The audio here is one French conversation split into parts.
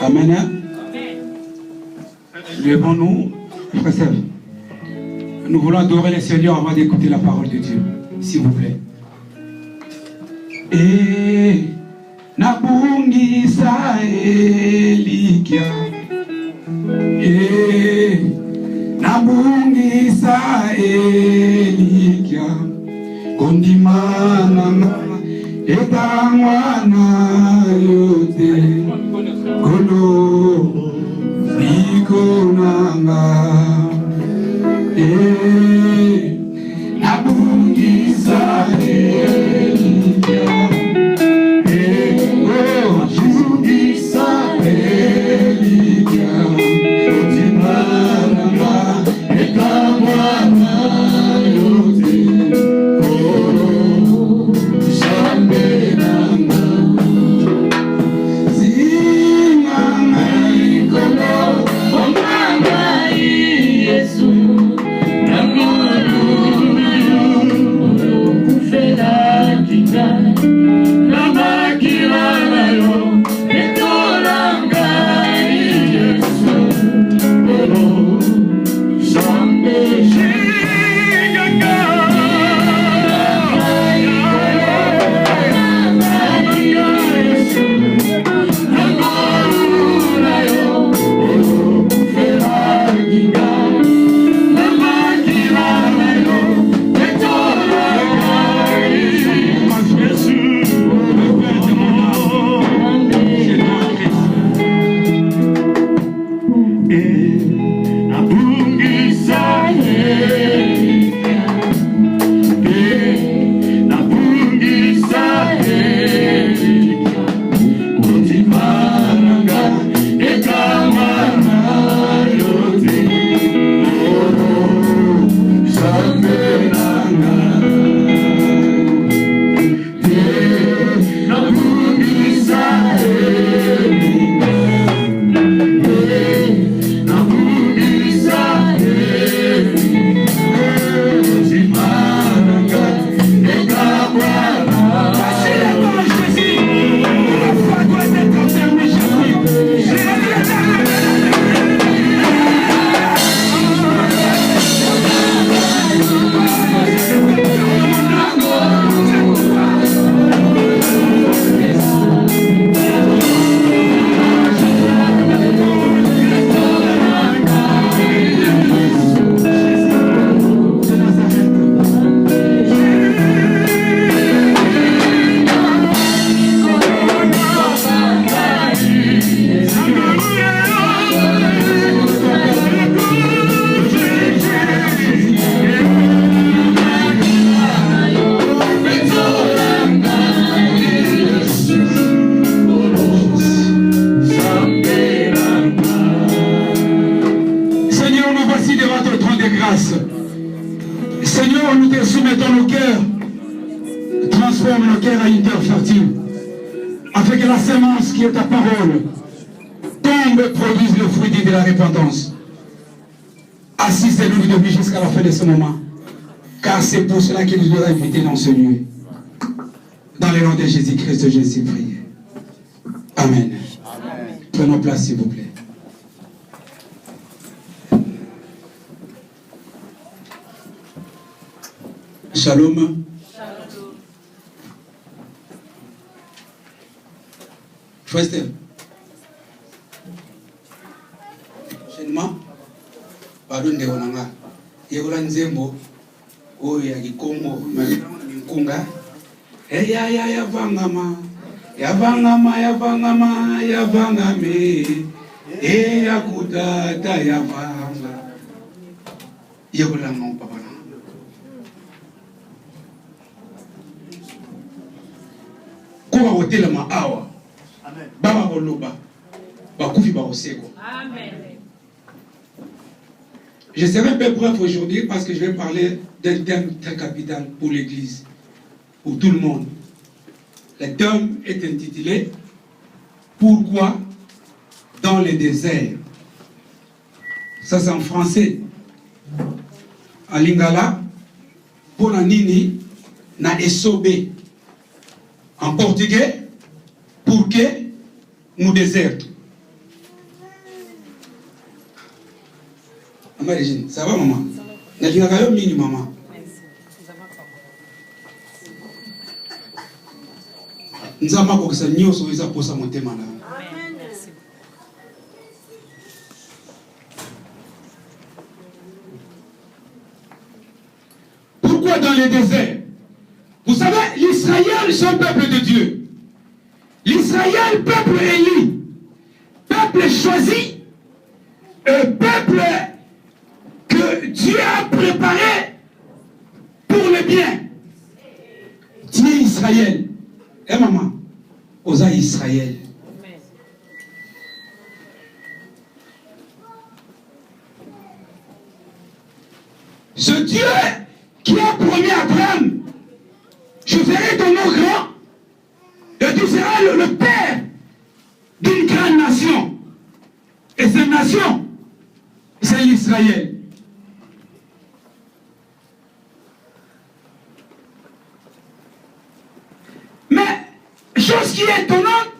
Amen. Levons-nous, frères et sœurs. Nous voulons adorer le Seigneur avant d'écouter la parole de Dieu, s'il vous plaît. Et nabungisa elikia. Et nabungisa elikia. Kondimana etangwana yote. Kolo nikonanga. Nabungisa elikia. Nabungisa elikia. Kondimana etangwana yote. Seigneur, nous te soumettons nos cœurs. Transforme nos cœurs à une terre fertile. Afin que la semence qui est ta parole tombe et produise le fruit de la repentance. Assistez-nous de vie jusqu'à la fin de ce moment. Car c'est pour cela qu'il nous a invités dans ce lieu. Dans le nom de Jésus-Christ, Jésus prie. Amen. Amen. Prenons place, s'il vous plaît. Shalom. Shalom. Frère, enchaînement. Pardon de Onanga. Yegola Nzembo. Oh, ya Gikongo. Minkunga. Ya vangama. Ya vangama, ya vangama, ya vangame. Ya kutata, ya vanga. Yegola mon papa. Je serai un peu bref aujourd'hui parce que je vais parler d'un thème très capital pour l'Église, pour tout le monde. Le thème est intitulé « Pourquoi dans le désert ?» Ça c'est en français. En lingala, pour la nini, na esobe. En portugais, pour que nous désertons. Maman Régine, ça va maman? N'a mini maman. Nous avons que ça n'y soit ça pour ça monter malade. Pourquoi dans les déserts? Vous savez, l'Israël, c'est un peuple de Dieu. L'Israël, peuple élu, peuple choisi, un peuple que Dieu a préparé pour le bien. Dieu Israël. Eh maman, osa Israël. Ce Dieu qui a promis à Abraham, je ferai ton nom grand, et tu seras le père d'une grande nation. Et cette nation, c'est l'Israël. Mais, chose qui est étonnante,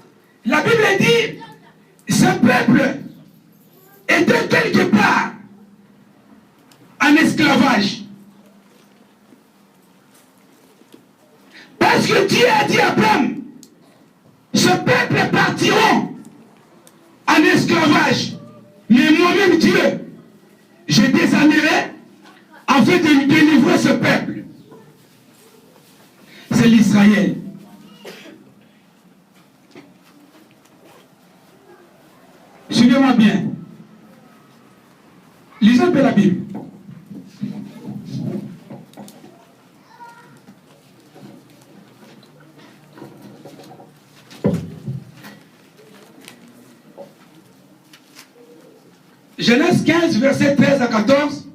la Bible dit, ce peuple était quelque part en esclavage. Parce que Dieu a dit à Abraham, ce peuple partiront en esclavage. Mais moi-même, Dieu, je descendrai afin de délivrer ce peuple. C'est l'Israël. Suivez-moi bien. Lisez un peu la Bible. Genèse 15, verset 13 à 14.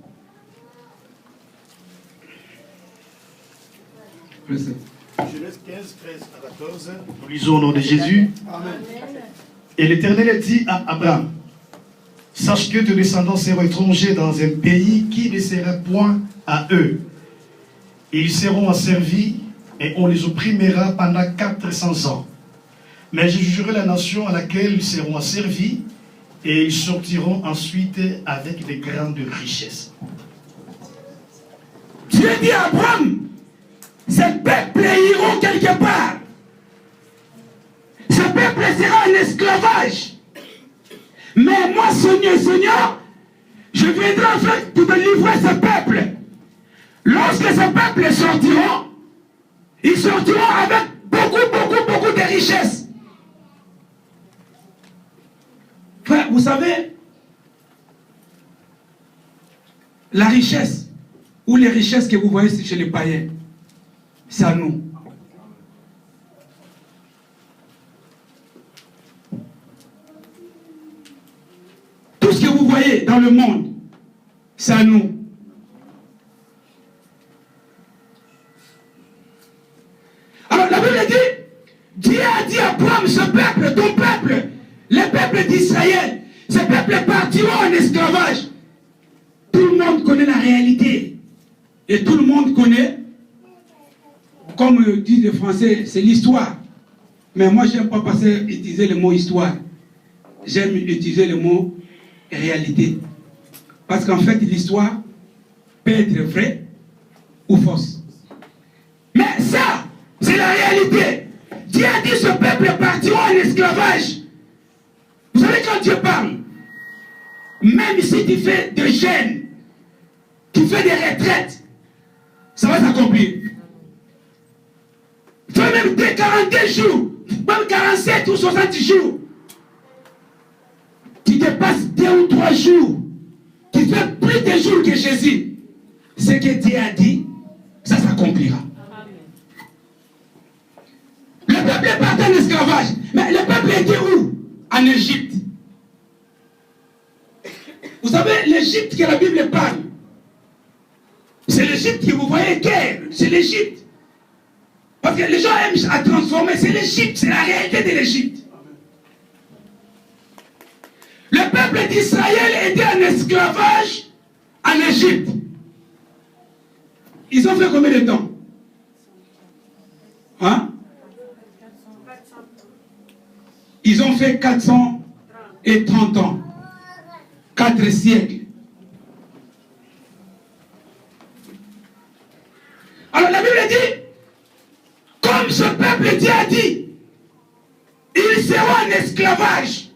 Genèse 15, 13 à 14. Nous lisons au nom de Jésus. Amen. Et l'Éternel dit à Abraham, sache que tes descendants seront étrangers dans un pays qui ne sera point à eux. Ils seront asservis et on les opprimera pendant 400 ans. Mais je jugerai la nation à laquelle ils seront asservis et ils sortiront ensuite avec de grandes richesses. Dieu dit à Abraham, ce peuple iront quelque part. Ce peuple sera en esclavage. Mais moi, Seigneur, je viendrai afin de délivrer ce peuple. Lorsque ce peuple sortiront, ils sortiront avec beaucoup de richesses. Frère, vous savez, la richesse, ou les richesses que vous voyez chez les païens, c'est à nous. Tout ce que vous voyez dans le monde, c'est à nous. Alors la Bible dit, Dieu a dit à Abraham, ce peuple, ton peuple, le peuple d'Israël, ce peuple partiront en esclavage. Tout le monde connaît la réalité. Et tout le monde connaît, comme disent les Français, c'est l'histoire. Mais moi, je n'aime pas utiliser le mot histoire. J'aime utiliser le mot réalité. Parce qu'en fait, l'histoire peut être vraie ou fausse. Mais ça, c'est la réalité. Dieu a dit ce peuple partiront en esclavage. Vous savez, quand Dieu parle, même si tu fais des jeûnes, tu fais des retraites, ça va s'accomplir. Fais même des 42 jours, même 47 ou 60 jours. Tu te passes 2 ou 3 jours. Tu fais plus de jours que Jésus. Ce que Dieu a dit, ça s'accomplira. Le peuple est parti en esclavage. Mais le peuple était où? En Égypte. Vous savez, l'Égypte que la Bible parle, c'est l'Égypte que vous voyez guerre. C'est l'Égypte. Parce que les gens aiment à transformer. C'est l'Égypte. C'est la réalité de l'Égypte. Le peuple d'Israël était en esclavage en Égypte. Ils ont fait combien de temps? Hein? Ils ont fait 430 ans. 4 siècles. peuple, Dieu a dit, ils seront en esclavage.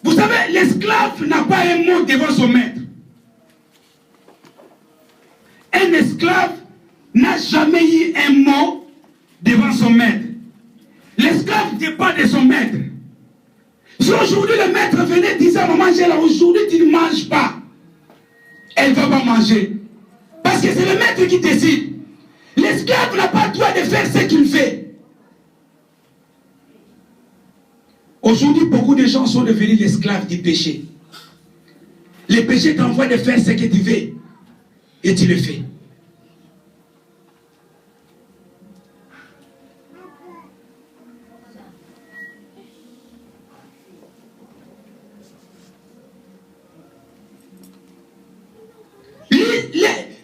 Vous savez, l'esclave n'a pas un mot devant son maître. Un esclave n'a jamais eu un mot devant son maître. L'esclave dépend de son maître. Si aujourd'hui le maître venait dire à maman, là, aujourd'hui tu ne manges pas, elle ne va pas manger. Parce que c'est le maître qui décide. L'esclave n'a pas le droit de faire ce qu'il fait. Aujourd'hui, beaucoup de gens sont devenus l'esclave du péché. Le péché t'envoie de faire ce que tu veux. Et tu le fais.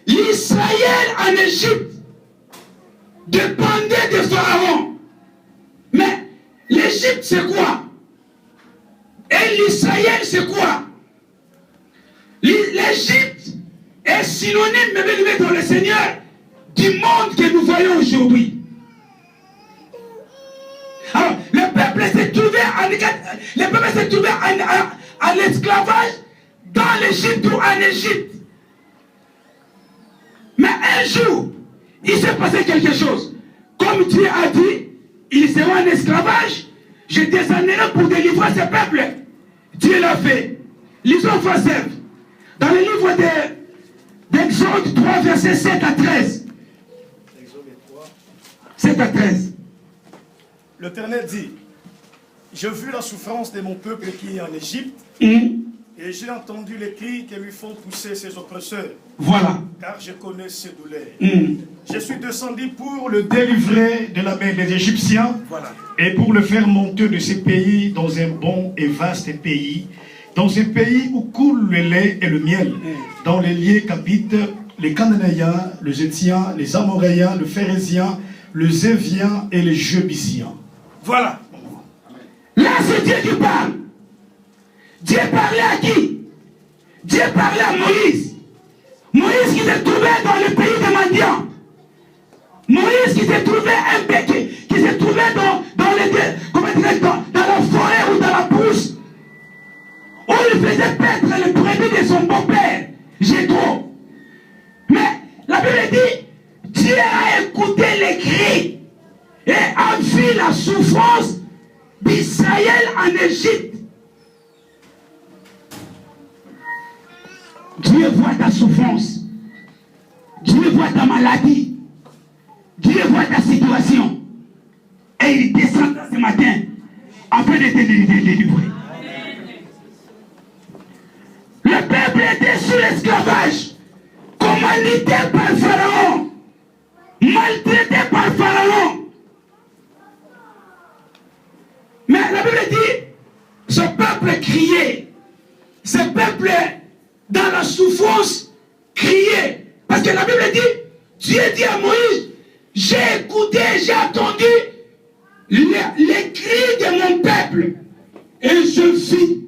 L'Israël en Égypte dépendait de Pharaon. Mais l'Égypte c'est quoi? Et l'Israël c'est quoi? L'Égypte est synonyme, mais dans le Seigneur, du monde que nous voyons aujourd'hui. Alors, le peuple s'est trouvé en esclavage dans l'Égypte ou en Égypte. Mais un jour, il s'est passé quelque chose. Comme Dieu a dit, ils seront en esclavage, je descendrai pour délivrer ce peuple. Dieu l'a fait. Lisons verset 7. Dans le livre d'Exode 3, versets 7 à 13. Exode 3. 7 à 13. L'Éternel dit, je vis la souffrance de mon peuple qui est en Égypte, et j'ai entendu les cris que lui font pousser ses oppresseurs. Voilà. Car je connais ses douleurs. Je suis descendu pour le délivrer de la main des Égyptiens, voilà, et pour le faire monter de ce pays dans un bon et vaste pays, dans ce pays où coule le lait et le miel, dans les lieux qu'habitent les Cananéens, les Étiens, les Amoréens, les Phérésiens, les Éviens et les Jébusiens. Voilà. Là, c'est Dieu qui parle. Dieu parlait à qui? Dieu parlait à Moïse. Moïse qui s'est trouvé dans le pays de Madian. Moïse qui s'est trouvé un béquet, qui s'est trouvé dans la forêt ou dans la brousse, où il faisait paître les brebis de son beau-père, Jéthro. Mais la Bible dit, Dieu a écouté les cris et a vu la souffrance d'Israël en Égypte. Dieu voit ta souffrance. Dieu voit ta maladie. Dieu voit ta situation. Et il descend ce matin afin de te délivrer. Le peuple était sous l'esclavage, commandité par Pharaon, maltraité par Pharaon. Mais la Bible dit, ce peuple criait. Ce peuple, dans la souffrance, criait. Parce que la Bible dit, Dieu dit à Moïse, j'ai écouté, j'ai attendu les cris de mon peuple. Et je vis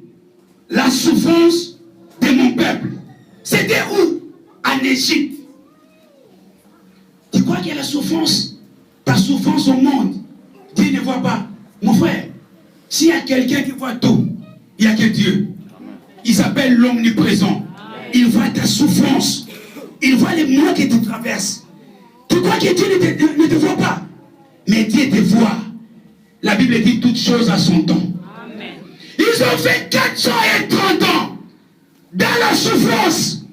la souffrance de mon peuple. C'était où? En Égypte. Tu crois qu'il y a la souffrance? Ta souffrance au monde, Dieu ne voit pas. Mon frère, s'il y a quelqu'un qui voit tout, il n'y a que Dieu. Il s'appelle l'omniprésent. Il voit ta souffrance. Il voit les mois que tu traverses. Tu crois que Dieu ne te voit pas? Mais Dieu te voit. La Bible dit toutes choses à son temps. Amen. Ils ont fait 430 ans dans la souffrance.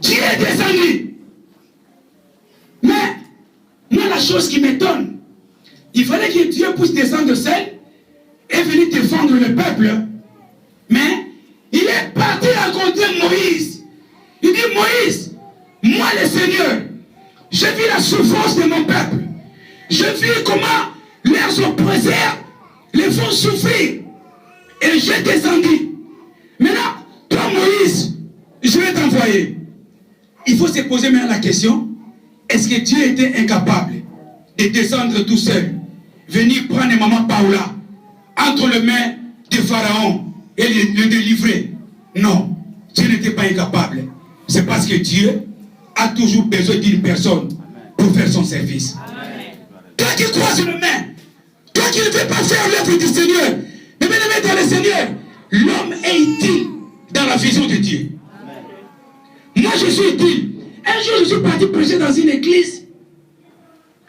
Dieu est descendu. Mais moi, la chose qui m'étonne, il fallait que Dieu puisse descendre seul et venir défendre le peuple. Mais il est parti rencontrer Moïse. Il dit, Moïse, moi le Seigneur, je vis la souffrance de mon peuple. Je vis comment leurs oppresseurs les font souffrir. Et j'ai descendu. Maintenant, toi Moïse, je vais t'envoyer. Il faut se poser maintenant la question, est-ce que Dieu était incapable de descendre tout seul, venir prendre maman Paola entre les mains de Pharaon et le délivrer. Non, Dieu n'était pas incapable. C'est parce que Dieu a toujours besoin d'une personne pour faire son service. Toi qui crois sur le main, toi qui ne veux pas faire l'œuvre du Seigneur, mais bien aimé dans le Seigneur, l'homme est utile dans la vision de Dieu. Moi je suis utile. Un jour je suis parti prêcher dans une église.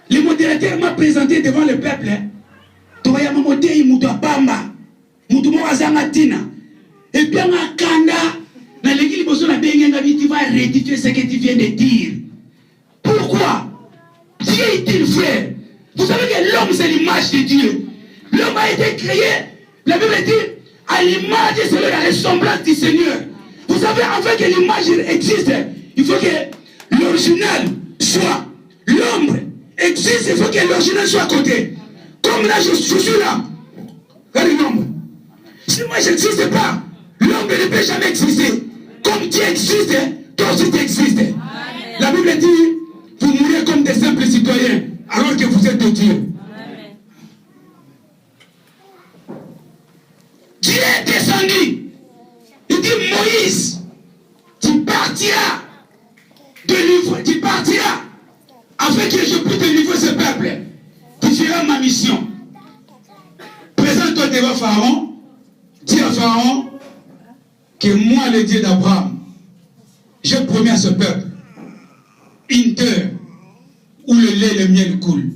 Le modérateur m'a présenté devant le peuple. Et puis on a kanda. Dans l'église, tu vas rectifier ce que tu viens de dire. Pourquoi? Dieu est-il frère? Vous savez que l'homme c'est l'image de Dieu. L'homme a été créé, la Bible dit, à l'image et selon la ressemblance du Seigneur. Vous savez, afin que l'image existe, il faut que l'original soit. L'ombre existe, il faut que l'original soit à côté. Comme là, je suis là. Regardez l'ombre. Si moi je n'existe pas, l'ombre ne peut jamais exister. Comme Dieu existe, toi aussi tu existes. La Bible dit, vous mourrez comme des simples citoyens, alors que vous êtes de Dieu. Amen. Dieu est descendu. Il dit, Moïse, tu partiras tu partiras afin que je puisse délivrer ce peuple. Tu feras ma mission. Présente-toi devant Pharaon. Dis à Pharaon que moi, le Dieu d'Abraham, j'ai promis à ce peuple une terre où le lait et le miel coulent.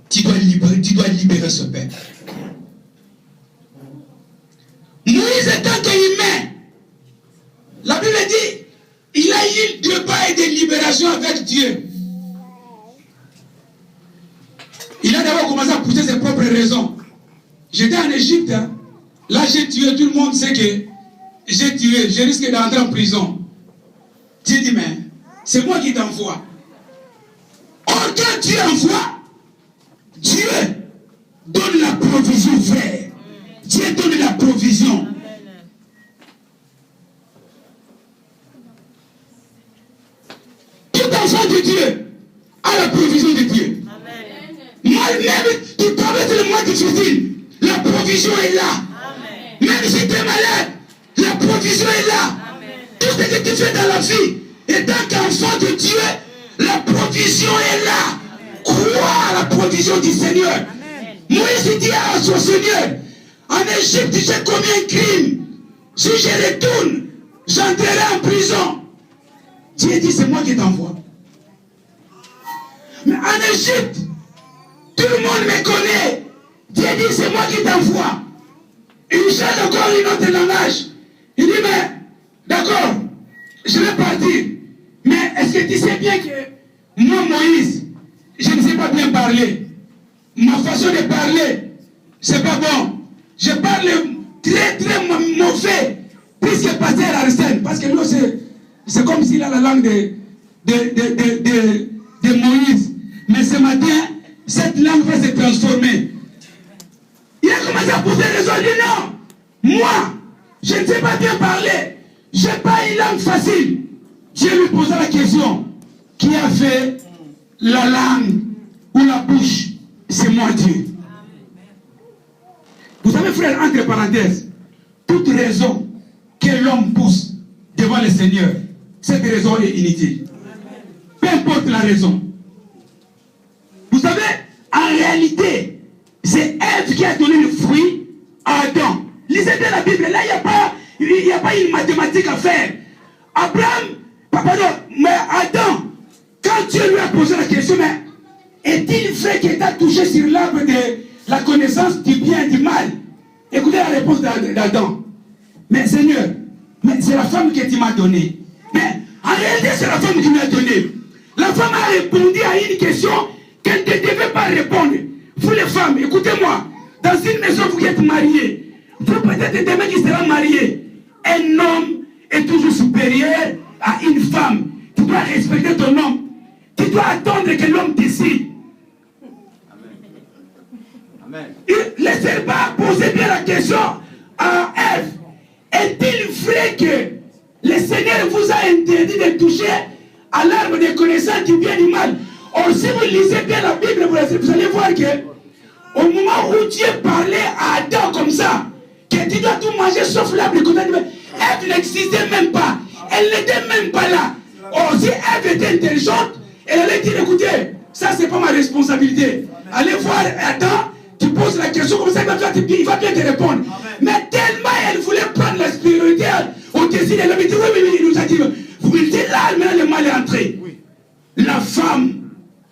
Tu dois libérer ce peuple. Moïse étant humain, la Bible dit, il a eu deux bails de libération avec Dieu. Il a d'abord commencé à pousser ses propres raisons. J'étais en Égypte, hein. Là j'ai tué, tout le monde sait que j'ai tué, je risque d'entrer en prison. Dieu dit, mais c'est moi qui t'envoie. Or, quand Dieu envoie, Dieu donne la provision, frère. Dieu donne la provision. Tout enfant de Dieu a la provision de Dieu. Même tu traverses le mois difficile, la provision est là. Même si tu es malade, la provision est là. Tout ce que tu fais dans la vie, et tant qu'enfant de Dieu, la provision est là. Crois à la provision du Seigneur. Moïse dit à son Seigneur, en Égypte j'ai commis un crime. Si je retourne, j'entrerai en prison. Dieu dit, c'est moi qui t'envoie. Mais en Égypte, tout le monde me connaît. Dieu dit, c'est moi qui t'envoie. Il change encore une autre langage. Il dit, mais d'accord, je vais partir. Mais est-ce que tu sais bien que moi, Moïse, je ne sais pas bien parler. Ma façon de parler, c'est pas bon. Je parle très très mauvais. Puisque pasteur Arsène, parce que nous, c'est comme s'il a la langue de Moïse. Mais ce matin, cette langue va se transformer. Il a commencé à poser raison. Il dit non, moi, je ne sais pas bien parler. Je n'ai pas une langue facile. Dieu lui posa la question, qui a fait la langue ou la bouche? C'est moi Dieu. Vous savez, frère, entre parenthèses, toute raison que l'homme pousse devant le Seigneur, cette raison est inutile. Peu importe la raison. Vous savez, en réalité, c'est Ève qui a donné le fruit à Adam. Lisez bien la Bible, là, il n'y a pas une mathématique à faire. Abraham, pardon, mais Adam, quand Dieu lui a posé la question, mais est-il vrai qu'il t'a touché sur l'arbre de la connaissance du bien et du mal? Écoutez la réponse d'Adam. Mais Seigneur, mais c'est la femme que tu m'as donnée. Mais en réalité, c'est la femme qui m'a donné. La femme a répondu à une question qu'elle ne devait pas répondre. Vous les femmes, écoutez-moi. Dans une maison, vous êtes mariés. Vous peut-être demain qui sera marié. Un homme est toujours supérieur à une femme. Tu dois respecter ton homme. Tu dois attendre que l'homme décide. Amen. Laissez pas poser bien la question à Ève. Est-il vrai que le Seigneur vous a interdit de toucher à l'arbre de connaissance du bien et du mal? Or, si vous lisez bien la Bible, vous allez voir que au moment où Dieu parlait à Adam comme ça, que tu dois tout manger sauf l'arbre de connaissance. Ève n'existait même pas. Elle n'était même pas là. Oh, si Ève était intelligente, elle allait dire, écoutez, ça c'est pas ma responsabilité. Allez voir Adam, tu poses la question comme ça, il va bien te répondre. Amen. Mais tellement elle voulait prendre la spiritualité au-dessus de l'homme, il dit, oui, il nous a dit, vous me dites là, maintenant le mal est entré. Oui. La femme,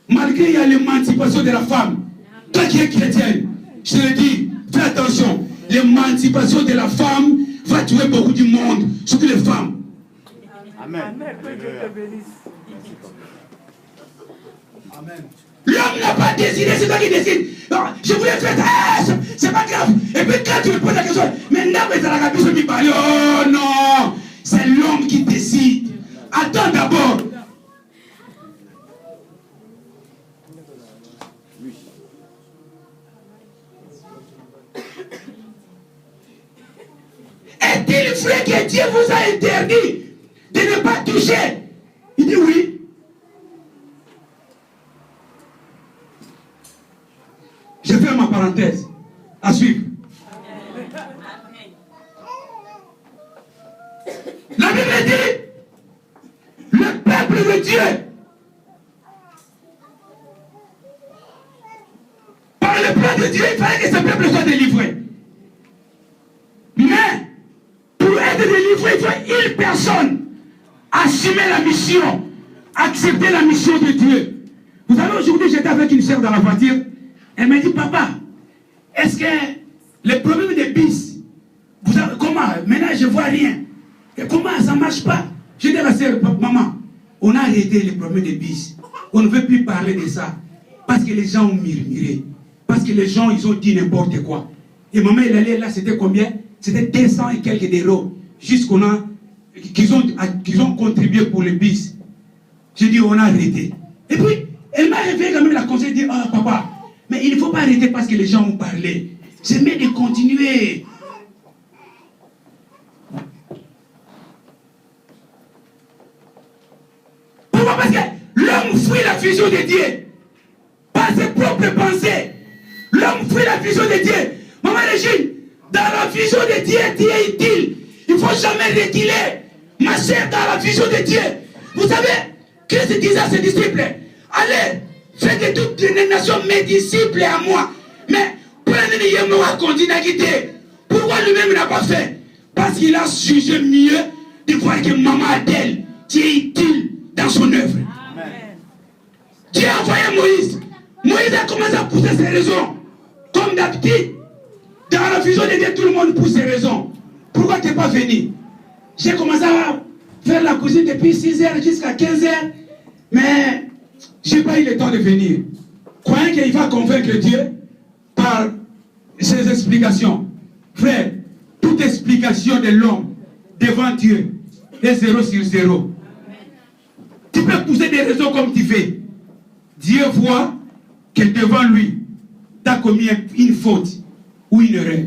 malgré il y a l'émancipation de la femme, toi qui es chrétienne, je te le dis, fais attention, l'émancipation de la femme va tuer beaucoup du monde, surtout les femmes. Amen. Amen. L'homme n'a pas décidé, c'est toi qui décides. Non, je voulais faire ça, c'est pas grave. Et puis quand tu me poses la question, maintenant, oh non, c'est l'homme qui décide. Attends d'abord. Est-il vrai que Dieu vous a interdit de ne pas toucher? Il dit oui. Je fais ma parenthèse. À suivre. La Bible dit, le peuple de Dieu, par le plan de Dieu, il fallait que ce peuple soit délivré. Mais, pour être délivré, il faut une personne assumer la mission, accepter la mission de Dieu. Vous savez, aujourd'hui, j'étais avec une sœur dans la voiture. Elle m'a dit, papa, est-ce que les problèmes des bis, vous savez comment? Maintenant, je ne vois rien. Et comment ça ne marche pas? Je dis à la sœur, maman, on a arrêté les problèmes des bis. On ne veut plus parler de ça. Parce que les gens ont murmuré. Parce que les gens, ils ont dit n'importe quoi. Et maman, elle allait là, c'était combien? C'était 200 et quelques euros. Jusqu'on a, qu'ils ont contribué pour les bis. J'ai dit, on a arrêté. Et puis, elle m'a réveillé quand même la conseil, dit, ah, papa, mais il ne faut pas arrêter parce que les gens ont parlé. C'est mieux de continuer. Pourquoi? Parce que l'homme fuit la vision de Dieu. Par ses propres pensées. L'homme fuit la vision de Dieu. Maman Régine, dans la vision de Dieu, Dieu est utile. Il ne faut jamais reculer. Ma chère, dans la vision de Dieu. Vous savez, Christ disait à ses disciples, allez, faites de toutes les nations mes disciples à moi. Mais prenez-les moi continuité. Pourquoi lui-même n'a pas fait? Parce qu'il a jugé mieux de voir que maman Adèle, Dieu est utile dans son œuvre. Amen. Dieu a envoyé Moïse. Moïse a commencé à pousser ses raisons. Comme d'habitude, dans la vision de Dieu, tout le monde pousse ses raisons. Pourquoi tu n'es pas venu? J'ai commencé à faire la cuisine depuis 6h jusqu'à 15h. Mais je n'ai pas eu le temps de venir. Croyant qu'il va convaincre Dieu par ses explications. Frère, toute explication de l'homme devant Dieu est 0 sur 0. Tu peux pousser des raisons comme tu fais. Dieu voit que devant lui, tu as commis une faute ou une erreur.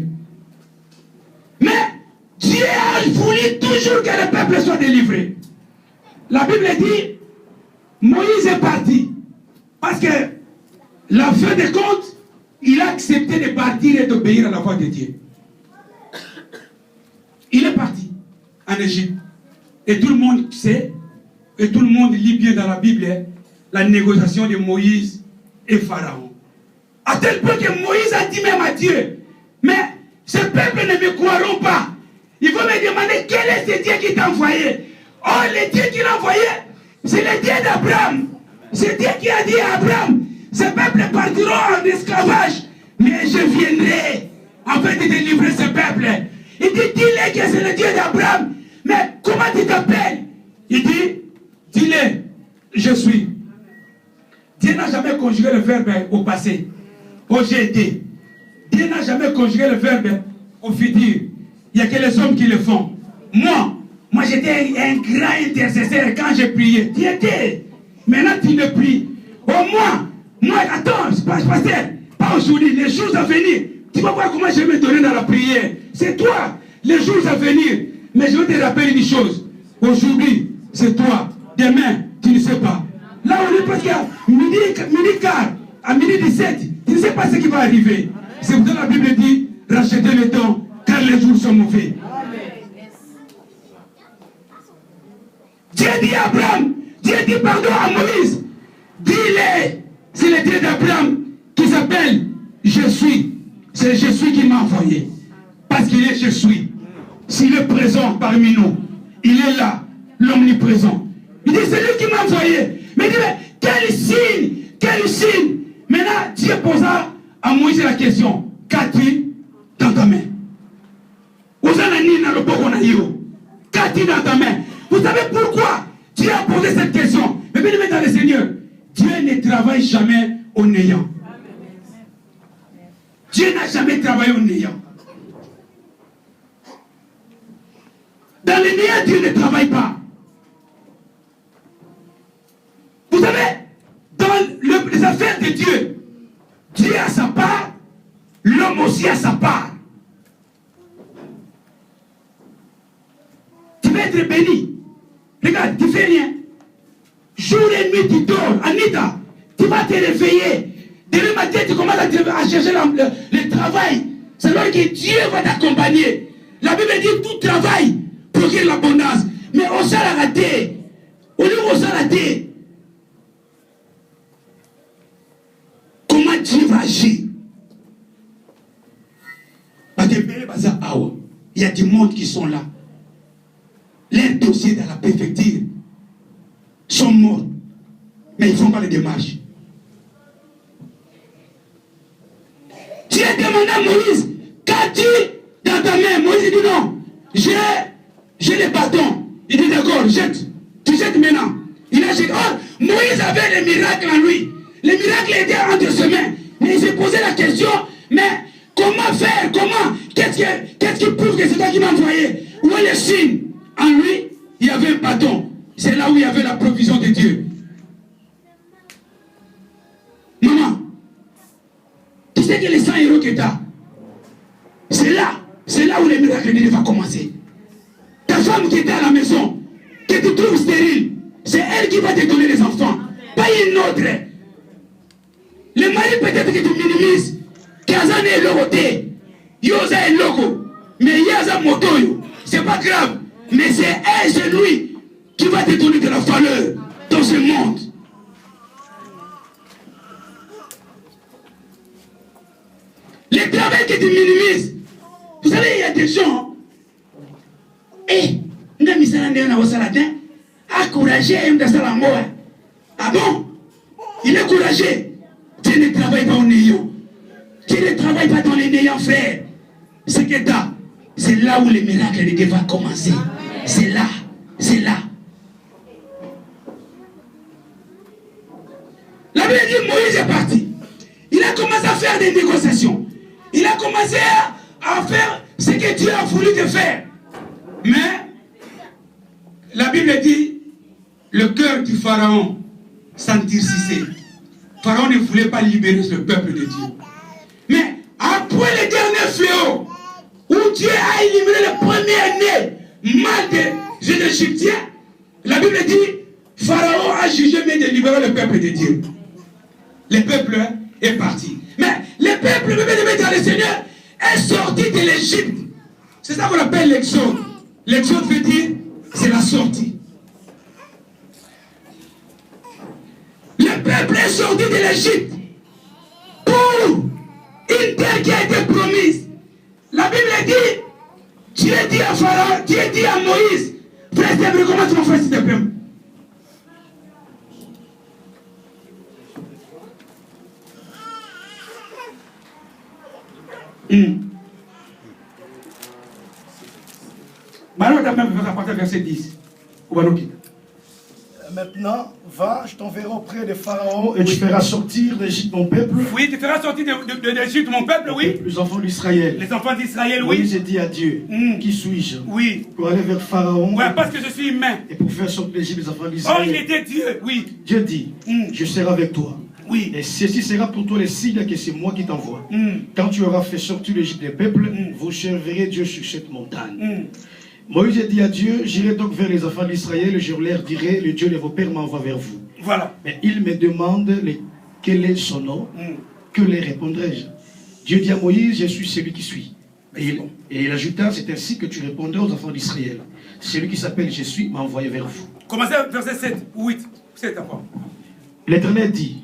Mais Dieu a voulu toujours que le peuple soit délivré. La Bible dit, Moïse est parti. Parce que la fin des comptes, il a accepté de partir et d'obéir à la voix de Dieu. Il est parti en Égypte. Et tout le monde sait, et tout le monde lit bien dans la Bible, la négociation de Moïse et Pharaon. À tel point que Moïse a dit même à Dieu, mais ce peuple ne me croiront pas. Il faut me demander quel est ce Dieu qui t'a envoyé. Oh, le Dieu qui l'a envoyé, c'est le Dieu d'Abraham. C'est Dieu qui a dit à Abraham, ce peuple partiront en esclavage, mais je viendrai en fait de délivrer ce peuple. Il dit, dis-le que c'est le Dieu d'Abraham. Mais comment tu t'appelles? Il dit, dis-le, je suis. Dieu n'a jamais conjugué le verbe au passé, au GT. Dieu n'a jamais conjugué le verbe au futur. Il n'y a que les hommes qui le font. Moi j'étais un grand intercesseur quand j'ai prié. Tu étais. Maintenant tu ne pries. Moi, attends, pasteur, pas aujourd'hui, les jours à venir. Tu vas voir comment je vais me donner dans la prière. C'est toi, les jours à venir. Mais je vais te rappeler une chose. Aujourd'hui, c'est toi. Demain, tu ne sais pas. Là, on est presque à midi quart, à midi 17. Tu ne sais pas ce qui va arriver. C'est pour ça que la Bible dit, rachetez le temps, car les jours Dieu dit à Abraham, Dieu dit pardon à Moïse. Dis-le, c'est le Dieu d'Abraham qui s'appelle Je suis. C'est Je suis qui m'a envoyé. Parce qu'il est Je suis. S'il est présent parmi nous, il est là, l'omniprésent. Il dit, c'est lui qui m'a envoyé. Mais il dit, mais quel signe? Quel signe? Maintenant, Dieu posa à Moïse la question, qu'as-tu dans ta main? Qu'as-tu dans ta main? Vous savez pourquoi Dieu a posé cette question? Mais bien aimé dans le Seigneur, Dieu ne travaille jamais au néant. Dieu n'a jamais travaillé au néant. Dans le néant, Dieu ne travaille pas. Vous savez, dans les affaires de Dieu, Dieu a sa part, l'homme aussi a sa part. Tu vas être béni. Regarde, tu ne fais rien. Jour et nuit, tu dors. Anita, tu vas te réveiller. Demain matin, tu commences à chercher le travail. C'est alors que Dieu va t'accompagner. La Bible dit tout travail procure l'abondance. Mais on s'en a raté. Au lieu où on s'en a raté, comment Dieu va agir? Il y a des mondes qui sont là. Leurs dossiers dans la préfecture sont morts. Mais ils ne font pas les démarches. Dieu demande à Moïse, qu'as-tu dans ta main? Moïse dit non, j'ai les bâtons. Il dit d'accord, jette. Tu jettes maintenant. Il a jeté. Oh, Moïse avait les miracles en lui. Les miracles étaient entre ses mains. Mais il s'est posé la question, mais comment faire? Comment? Qu'est-ce qui prouve que c'est toi qui m'as envoyé? Où est le signe? En lui, il y avait un bâton. C'est là où il y avait la provision de Dieu. Maman, tu sais que les 100 euros que tu as, c'est là où les miracles de Dieu vont commencer. Ta femme qui était à la maison, que tu trouves stérile, c'est elle qui va te donner les enfants, pas une autre. Le mari peut-être que tu minimises, Kazan est logoté, Yosa est logo, mais Yaza motoyo, c'est pas grave, mais c'est elle, c'est lui qui va te donner de la valeur dans ce monde. Le travail que tu minimises, vous savez, il y a des gens, ah bon, il est courageux. Dieu ne travaille pas au néant. Dieu ne travaille pas dans les néants, frère. C'est que c'est là où les miracles de Dieu vont commencer. C'est là, c'est là. La Bible dit Moïse est parti. Il a commencé à faire des négociations. Il a commencé à faire ce que Dieu a voulu de faire. Mais la Bible dit le cœur du pharaon s'endurcissait. Pharaon ne voulait pas libérer le peuple de Dieu. Mais après le dernier fléau, où Dieu a éliminé le premier-né mal des Égyptiens, la Bible dit Pharaon a jugé mais de libérer le peuple de Dieu. Le peuple est parti. Mais le peuple, dans le Seigneur, est sorti de l'Égypte. C'est ça qu'on appelle l'exode. L'exode veut dire, c'est la sortie. Le peuple est sorti de l'Égypte pour une terre qui a été promise. La Bible dit, Dieu dit à Pharaon, Dieu dit à Moïse, frère Stéphane, comment tu m'as fait Stéphane? Verset 10. Maintenant, va, je t'enverrai auprès de Pharaon et tu feras sortir d'Égypte mon peuple. Oui, tu feras sortir d'Égypte mon peuple, oui. Les enfants d'Israël. Les enfants d'Israël, oui. Oui, j'ai dit à Dieu, qui suis-je? Oui. Pour aller vers Pharaon. Oui, parce que je suis humain. Et pour faire sortir d'Égypte les enfants d'Israël. Oh, il était Dieu, oui. Dieu dit, je serai avec toi. Oui. Et ceci sera pour toi le signe que c'est moi qui t'envoie. Quand tu auras fait sortir l'Égypte des peuples, vous servirez Dieu sur cette montagne. Moïse a dit à Dieu, j'irai donc vers les enfants d'Israël, je leur dirai, le Dieu de vos pères m'envoie vers vous. Voilà. Mais il me demande quel est son nom, que les répondrai-je? Dieu dit à Moïse, je suis celui qui suis. Et il ajouta, c'est ainsi que tu répondras aux enfants d'Israël. celui qui s'appelle Je suis m'a envoyé vers vous. Commencez verset 7 ou 8. 7 d'abord. L'Éternel dit,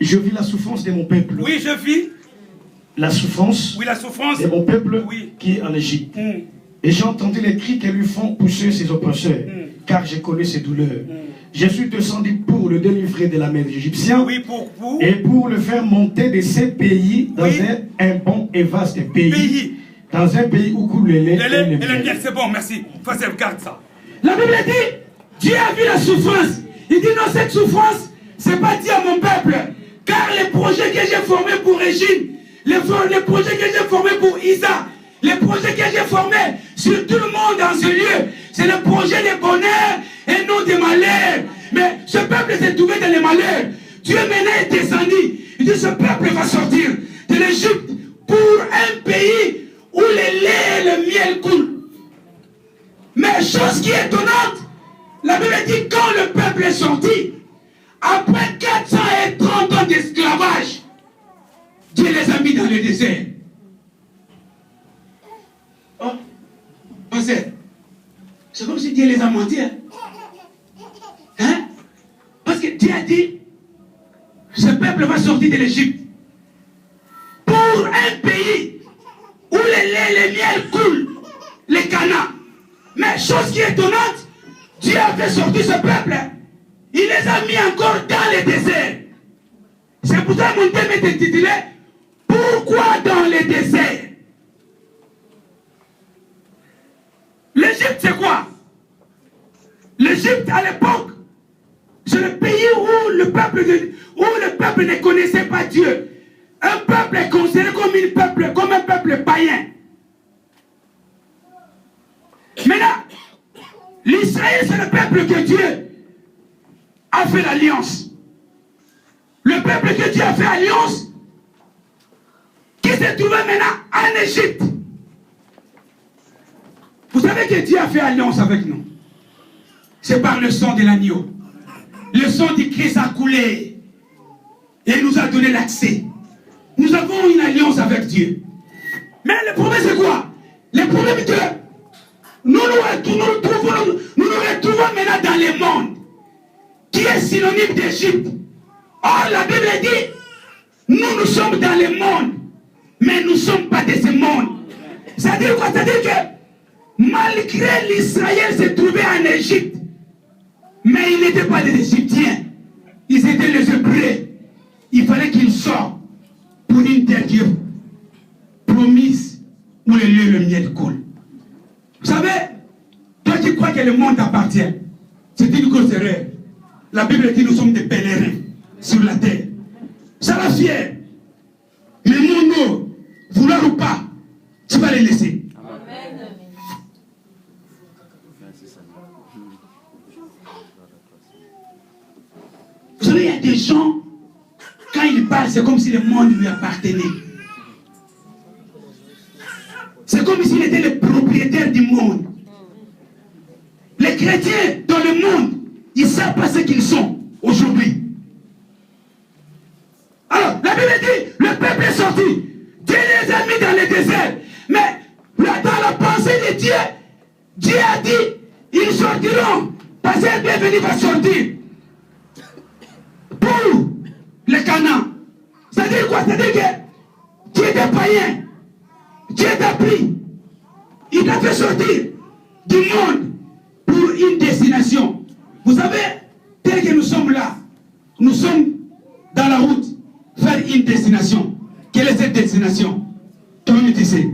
je vis la souffrance de mon peuple. Oui, je vis. La souffrance, oui, la souffrance de mon peuple oui. qui est en Égypte. Et j'ai entendu les cris que lui font pousser ses oppresseurs, car j'ai connu ses douleurs. Je suis descendu pour le délivrer de la main des Égyptiens oui, pour vous. et pour le faire monter de ces pays dans oui. un bon et vaste pays. Dans un pays où coule le lait et le miel. C'est bon, merci. Faut sauvegarde ça. La Bible dit, Dieu a vu la souffrance. Il dit non, cette souffrance, c'est pas dit à mon peuple. Car les projets que j'ai formés pour Régine, les projets que j'ai formés pour Isa, les projets que j'ai formés sur tout le monde dans ce lieu, c'est le projet de bonheur et non de malheur. Mais ce peuple s'est trouvé dans les malheurs. Dieu maintenant est descendu. Il dit ce peuple va sortir de l'Égypte pour un pays où le lait et le miel coulent. Mais chose qui est étonnante, la Bible dit quand le peuple est sorti, après 430 ans d'esclavage, Dieu les a mis dans le désert. Oh, c'est comme si Dieu les a menti. Hein? Parce que Dieu a dit, ce peuple va sortir de l'Égypte pour un pays où le lait et le miel coulent, les Canaan. Mais chose qui est étonnante, Dieu a fait sortir ce peuple. Il les a mis encore dans le désert. C'est pour ça que mon thème est intitulé pourquoi dans le désert? L'Égypte c'est quoi? L'Égypte à l'époque, c'est le pays où le peuple ne connaissait pas Dieu. Un peuple est considéré comme un peuple païen. Maintenant, l'Israël c'est le peuple que Dieu a fait l'alliance. Le peuple que Dieu a fait alliance, qui s'est trouvé maintenant en Égypte. Vous savez que Dieu a fait alliance avec nous. C'est par le sang de l'agneau. Le sang du Christ a coulé et nous a donné l'accès. Nous avons une alliance avec Dieu. Mais le problème c'est quoi? Le problème c'est que nous nous retrouvons maintenant dans le monde qui est synonyme d'Égypte. Or la Bible dit, nous sommes dans le monde, mais nous ne sommes pas de ce monde. C'est-à-dire quoi? C'est-à-dire que malgré l'Israël se trouvait en Égypte, mais ils n'étaient pas des Égyptiens, ils étaient les Hébreux. Il fallait qu'ils sortent pour une terre qui est promise où le lait et le miel coulent. Vous savez, toi qui crois que le monde t'appartient, c'est une grosse erreur. La Bible dit que nous sommes des pèlerins sur la terre. Ça va fier. Mais mon nom, vouloir ou pas, tu vas les laisser. Amen. Vous savez, il y a des gens, quand ils parlent, c'est comme si le monde lui appartenait. C'est comme s'il était le propriétaire du monde. Les chrétiens dans le monde, ils ne savent pas ce qu'ils sont aujourd'hui. Alors, la Bible dit, le peuple est sorti. Dieu les a mis dans le désert. Mais là, dans la pensée de Dieu, Dieu a dit, ils sortiront. Parce que le bienvenu va sortir. Pour les Canaan. C'est-à-dire quoi? C'est-à-dire que Dieu est païen. Dieu t'a pris. Il t'a fait sortir du monde pour une destination. Vous savez, tel que nous sommes là, nous sommes dans la route, faire une destination. Quelle est cette destination? Toi-même tu sais.